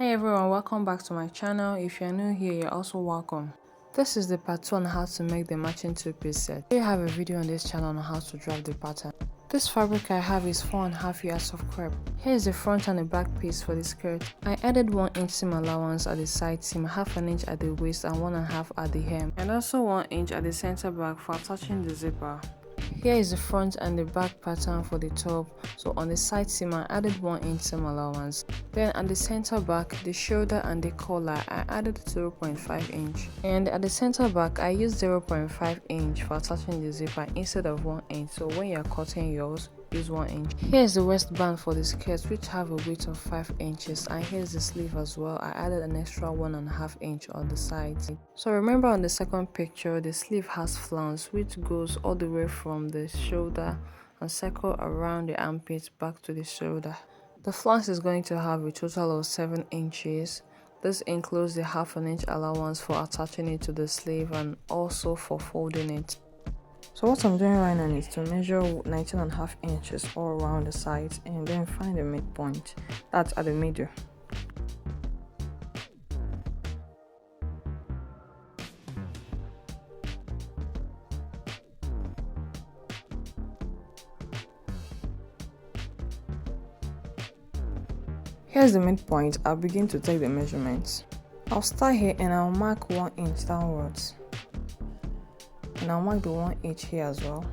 Hey everyone, welcome back to my channel. If you're new here, you're also welcome. This is the part 2 on how to make the matching two-piece set. I have a video on this channel on how to draft the pattern. This fabric I have is 4.5 yards of crepe. Here is the front and the back piece for the skirt. I added 1 inch seam allowance at the side seam, half an inch at the waist and 1.5 at the hem, and also 1 inch at the center back for attaching the zipper. Here is the front and the back pattern for the top. So on the side seam I added 1 inch seam allowance. Then at the center back, the shoulder and the collar I added 0.5 inch. And at the center back I used 0.5 inch for attaching the zipper instead of 1 inch. So when you're cutting yours, use 1 inch. Here is the waistband for the skirt, which have a width of 5 inches, and here's the sleeve as well. I added an extra 1.5 inch on the sides. So remember on the second picture, the sleeve has flounce which goes all the way from the shoulder and circle around the armpit back to the shoulder. The flounce is going to have a total of 7 inches. This includes the half an inch allowance for attaching it to the sleeve and also for folding it. So what I'm doing right now is to measure 19.5 inches all around the sides and then find the midpoint. That's at the middle. Here's the midpoint. I'll begin to take the measurements. I'll start here and I'll mark 1 inch downwards. And I'll mark the 1 inch here as well.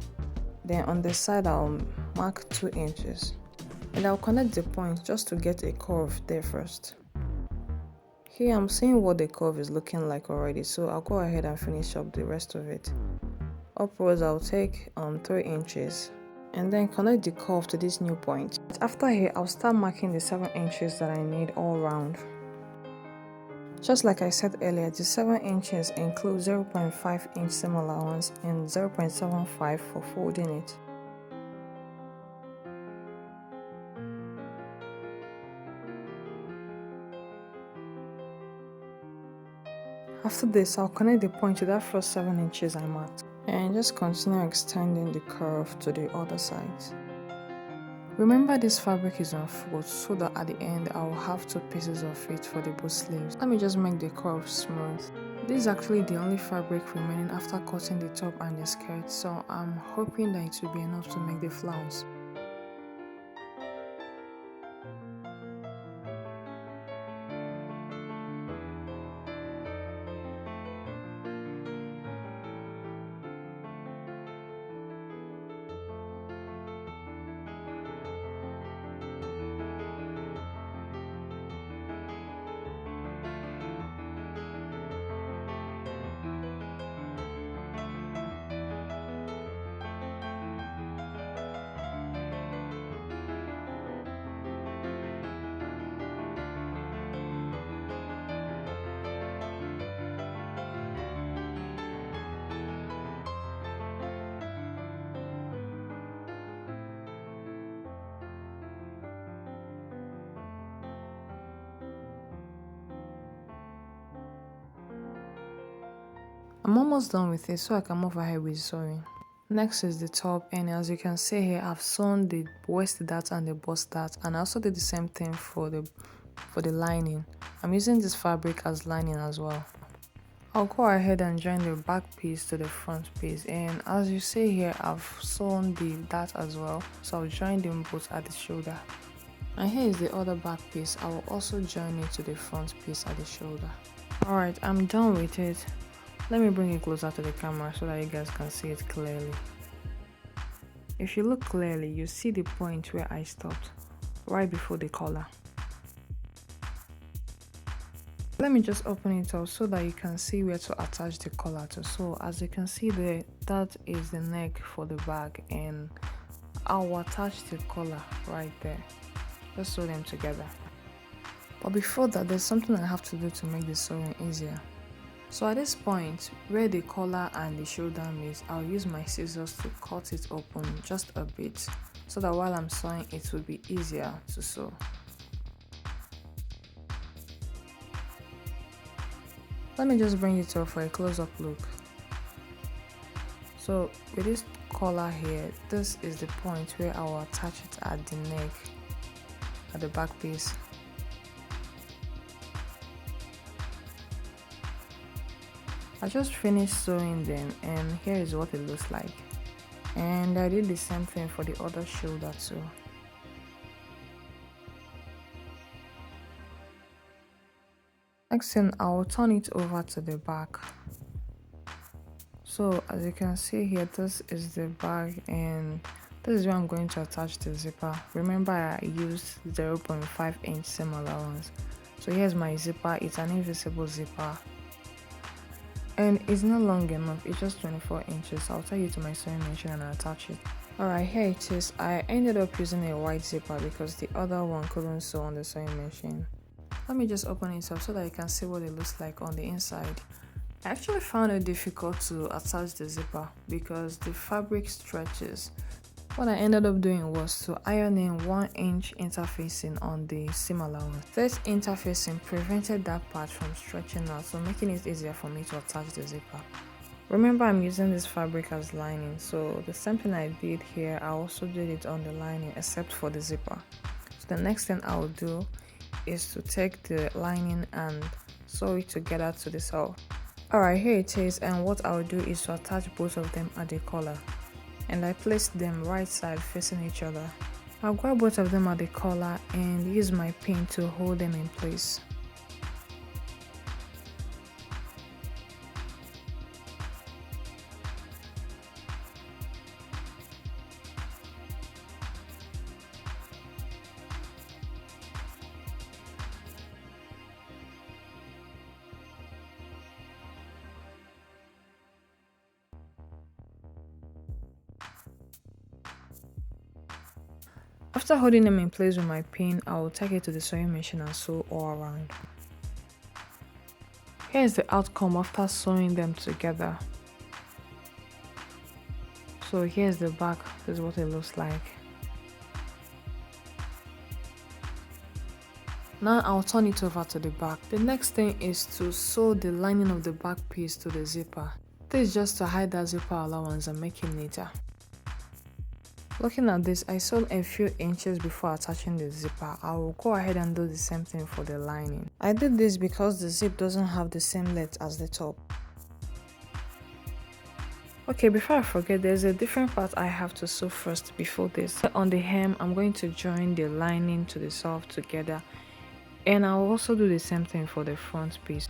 Then on the side I'll mark 2 inches. And I'll connect the points just to get a curve there first. Here I'm seeing what the curve is looking like already, so I'll go ahead and finish up the rest of it. Upwards I'll take 3 inches. And then connect the curve to this new point. After here I'll start marking the 7 inches that I need all round. Just like I said earlier, the 7 inches include 0.5 inch seam allowance and 0.75 for folding it. After this, I'll connect the point to that first 7 inches I marked and just continue extending the curve to the other sides. Remember, this fabric is on fold, so that at the end I will have 2 pieces of it for the both sleeves. Let me just make the curve smooth. This is actually the only fabric remaining after cutting the top and the skirt, so I'm hoping that it will be enough to make the flounce. I'm almost done with it, so I can move ahead with sewing. Next is the top, and as you can see here, I've sewn the waist dart and the bust dart, and I also did the same thing for the lining. I'm using this fabric as lining as well. I'll go ahead and join the back piece to the front piece, and as you see here, I've sewn the dart as well, so I'll join them both at the shoulder. And here is the other back piece. I will also join it to the front piece at the shoulder. Alright, I'm done with it. Let me bring it closer to the camera so that you guys can see it clearly. If you look clearly, you see the point where I stopped, right before the collar. Let me just open it up so that you can see where to attach the collar to. So as you can see there, that is the neck for the bag, and I'll attach the collar right there. Let's sew them together. But before that, there's something I have to do to make the sewing easier. So at this point, where the collar and the shoulder meet, I'll use my scissors to cut it open just a bit, so that while I'm sewing it will be easier to sew. Let me just bring it up for a close-up look. So with this collar here, this is the point where I will attach it at the neck, at the back piece. I just finished sewing them and here is what it looks like. And I did the same thing for the other shoulder too. Next thing, I'll turn it over to the back. So as you can see here, this is the back and this is where I'm going to attach the zipper. Remember, I used 0.5 inch seam allowance. So here's my zipper. It's an invisible zipper and it's not long enough. It's just 24 inches. I'll take it to my sewing machine and I'll attach it. Alright, here it is. I ended up using a white zipper because the other one couldn't sew on the sewing machine. Let me just open it up so that you can see what it looks like on the inside. I actually found it difficult to attach the zipper because the fabric stretches. What I ended up doing was to iron in 1 inch interfacing on the seam allowance. This interfacing prevented that part from stretching out, so making it easier for me to attach the zipper. Remember, I'm using this fabric as lining, so the same thing I did here, I also did it on the lining except for the zipper. So the next thing I'll do is to take the lining and sew it together to the sew. Alright, here it is, and what I'll do is to attach both of them at the collar. And I placed them right side facing each other. I'll grab both of them at the collar and use my pin to hold them in place. After holding them in place with my pin, I will take it to the sewing machine and sew all around. Here is the outcome after sewing them together. So here's the back, this is what it looks like. Now I'll turn it over to the back. The next thing is to sew the lining of the back piece to the zipper. This is just to hide that zipper allowance and make it neater. Looking at this, I sewed a few inches before attaching the zipper. I will go ahead and do the same thing for the lining. I did this because the zip doesn't have the same length as the top. Okay, before I forget, there's a different part I have to sew first before this. On the hem, I'm going to join the lining to the sew together, and I'll also do the same thing for the front piece.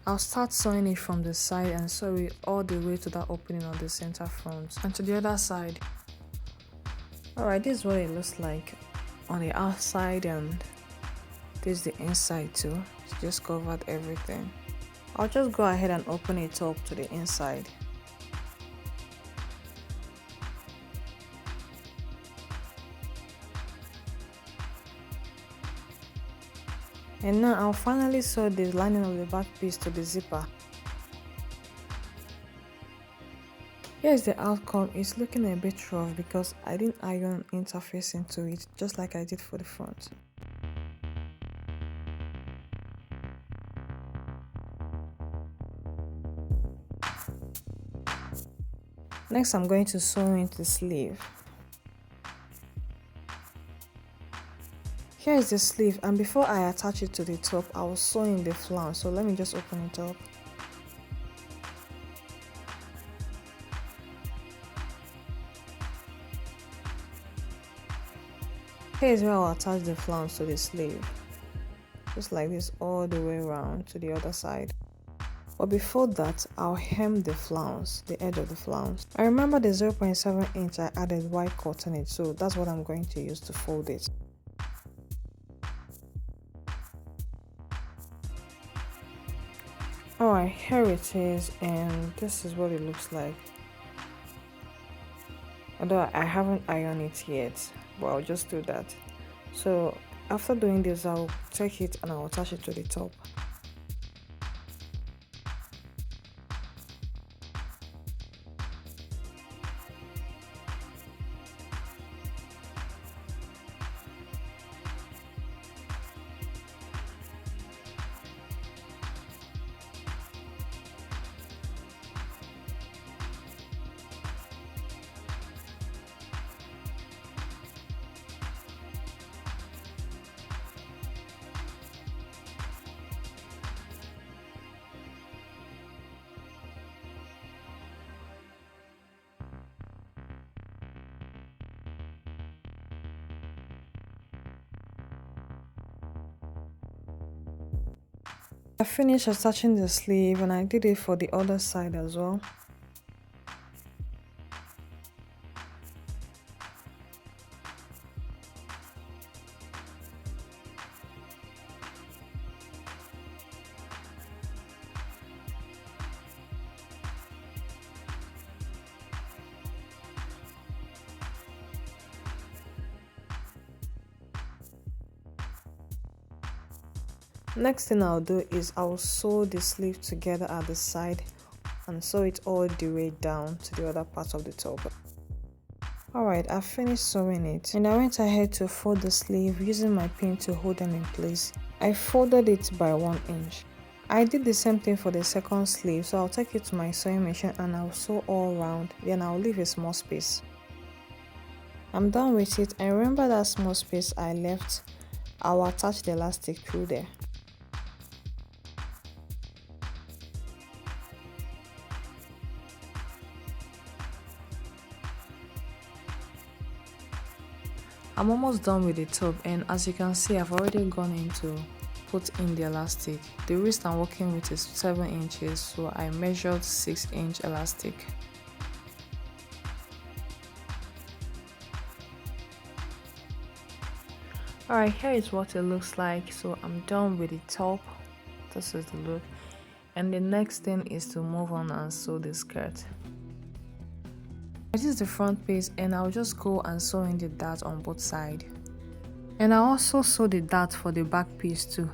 I'll start sewing it from the side and sew it all the way to that opening on the center front and to the other side. Alright, this is what it looks like on the outside and this is the inside too. It's just covered everything. I'll just go ahead and open it up to the inside. And now I'll finally sew the lining of the back piece to the zipper. Here's the outcome. It's looking a bit rough because I didn't iron interface into it just like I did for the front. Next, I'm going to sew into the sleeve. Here is the sleeve, and before I attach it to the top, I will sew in the flounce. So let me just open it up. Here is where I'll attach the flounce to the sleeve. Just like this all the way around to the other side. But before that, I'll hem the flounce, the edge of the flounce. I remember the 0.7 inch I added white cut on it, so that's what I'm going to use to fold it. Alright, here it is, and this is what it looks like. Although I haven't ironed it yet, but I'll just do that. So after doing this, I'll take it and I'll attach it to the top. I finished attaching the sleeve and I did it for the other side as well. Next thing I'll do is I'll sew the sleeve together at the side and sew it all the way down to the other part of the top. Alright, I've finished sewing it and I went ahead to fold the sleeve using my pin to hold them in place. I folded it by 1 inch. I did the same thing for the second sleeve, so I'll take it to my sewing machine and I'll sew all around, then I'll leave a small space. I'm done with it, and remember that small space I left, I'll attach the elastic through there. I'm almost done with the top, and as you can see, I've already gone into put in the elastic. The wrist I'm working with is 7 inches, so I measured 6-inch elastic. Alright, here is what it looks like. So I'm done with the top. This is the look, and the next thing is to move on and sew the skirt. This is the front piece, and I'll just go and sew in the dart on both sides. And I also sew the dart for the back piece too.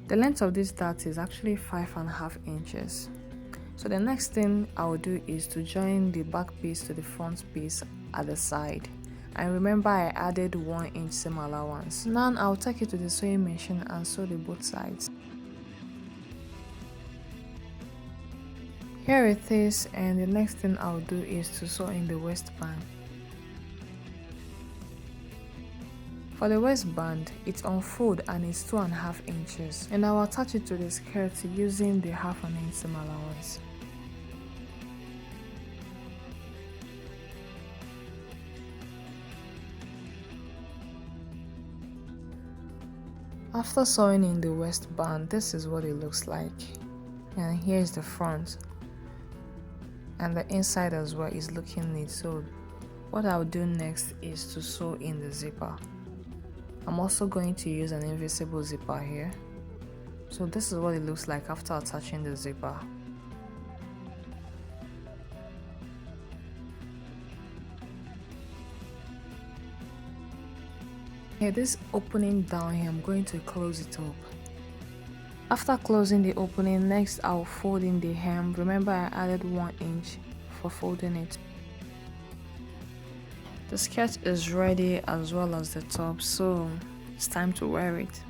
The length of this dart is actually 5.5 inches. So the next thing I'll do is to join the back piece to the front piece at the side. And remember, I added 1 inch seam allowance. Now I'll take it to the sewing machine and sew the both sides. Here it is, and the next thing I'll do is to sew in the waistband. For the waistband, it's unfold and it's 2.5 inches, and I'll attach it to the skirt using the 1/2 inch seam allowance. After sewing in the waistband, this is what it looks like, and here's the front. And the inside as well is looking neat. So what I'll do next is to sew in the zipper. I'm also going to use an invisible zipper here. So this is what it looks like after attaching the zipper. Here, this opening down here, I'm going to close it up. After closing the opening, next I'll fold in the hem. Remember, I added 1 inch for folding it. The skirt is ready as well as the top, so it's time to wear it.